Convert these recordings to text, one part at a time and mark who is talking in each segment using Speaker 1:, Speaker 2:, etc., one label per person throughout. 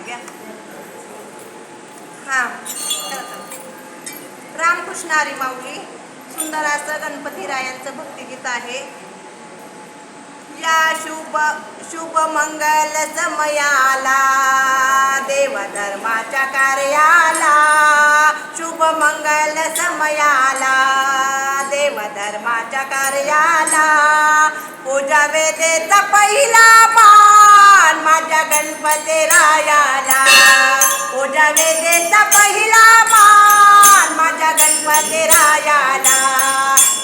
Speaker 1: घ्या. हा रामकृष्ण हरी माऊली. सुंदर असं गणपतीरायांचं भक्तिगीत आहे. या शुभ मंगल समयाला देव धर्माच्या कार्याला, शुभ मंगल समयाला देव धर्माच्या कार्याला, पूजा वेदेचा पहिला मान माझ्या गणपती रायाला, पूजा वेदेचा पहिला मान माझ्या गणपती रायाला,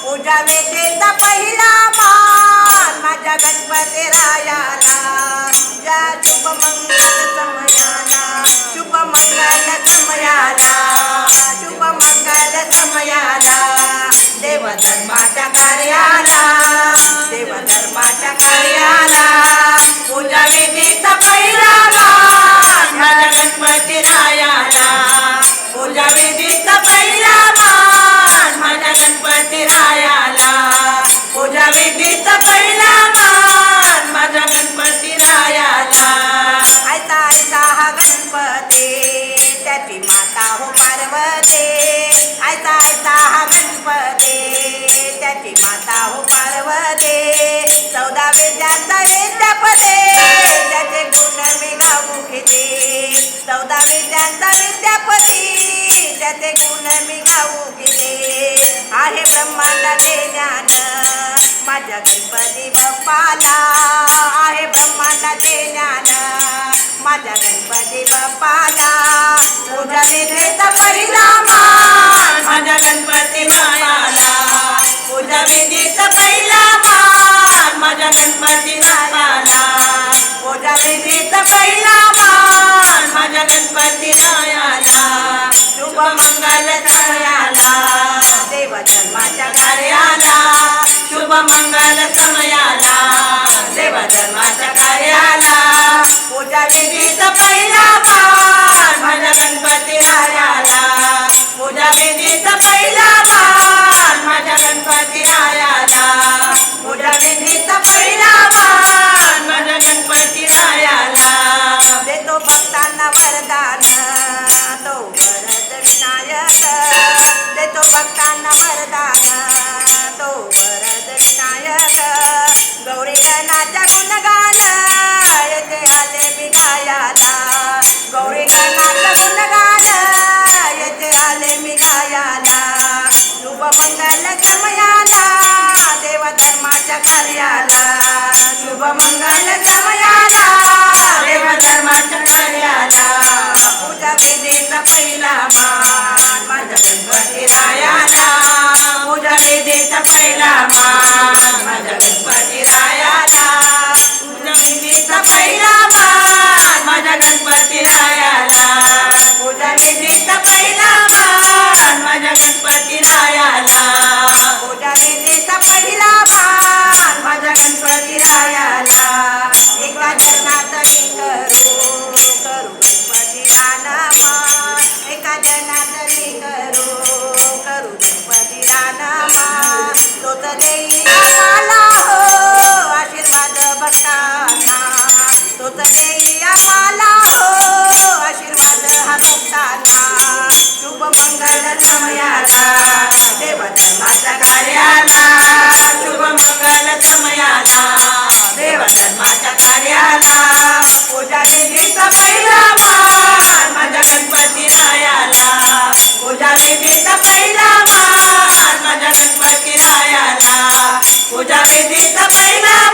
Speaker 1: पूजा वेदेचा पहिला मान माझ्या गणपती रायाला. या शुभ मंगल समयाला, शुभ मंगल समयाला, शुभ मंगल समयाला देव धर्माच्या कार्याला, देव धर्माच्या कार्याला, पूजा विधीचा पहिला मान माझ्या गणपती रायाला, पूजा विधीचा पहिला मान माझ्या गणपती रायाला, पूजा विधीचा पहिला मान माझ्या गणपती रायाला. ऐसा ऐसा हा गणपती त्याची माता हो पार्वती, ऐसा ऐसा हा गणपती त्याची माता हो पार्वती, 14 विद्यांचा विद्यापती त्याचे गुण मी गाऊ घेते, 14 विद्यांचा विद्यापती त्याचे गुण मी गाऊ घेते. आहे ब्रह्मांडाचे ज्ञान माझ्या गणपती बाप्पाला, आहे ब्रह्मांडाचे ज्ञान माझ्या गणपती बाप्पाला, पूजा विधीचा पहिला मान माझ्या गणपती बाप्पाला, पूजा विधीचा पहिला मान माझ्या गणपती बाप्पाला, पूजा विधीचा पहिला मान माझ्या गणपती रायाला. शुभ मंगल समयाला देव धर्माच्या कार्याला, शुभ मंगल समयाला देव धर्माच्या कार्याला, पूजा विधीचा पहिला मान माझ्या गणपती रायाला, पूजा विधीचा पहिला मान माझ्या गणपती रायाला, पूजा विधीचा पहिला मान माझ्या गणपती रायाला. देतो भक्तांना वरदान तो वरद विनायक, देतो भक्तांना वरदान तो वरद विनायक, गौरी गणाच्या गुणगान येथे आले मी गायाला, गौरी गणाचं गुणगान येथे आले मी गायाला. शुभ मंगल समयाला देव धर्माच्या कार्याला, शुभ मंगल समयाला देव धर्माच्या कार्याला, पूजा विधीचा पहिला मान माझ्या गणपती रायाला, पूजा विधीचा पहिला मान माझ्या गणपती रायाला, पूजा विधीचा पहिला मान माझ्या गणपती रायाला, पूजा विधीचा पहिला मान माझ्या गणपती रायाला, पूजा विधीचा पहिला मान माझ्या गणपती रायाला. एका जनात करू करू गणपतीला नमन, एका जनात करू करू गणपतीला नमन, तोच देई आम्हाला हो आशीर्वाद भक्तांना, तोच देई आम्हाला हो आशीर्वाद हा भक्तांना. शुभ मंगल समयाला देव धर्माच्या कार्याला, शुभ मंगल समयाला देव धर्माच्या कार्याला, पूजा विधीचा पहिला मान माझ्या गणपती रायाला, पूजा विधीचा पहिला मान माझ्या गणपती रायाला, पूजा विधीचा पहिला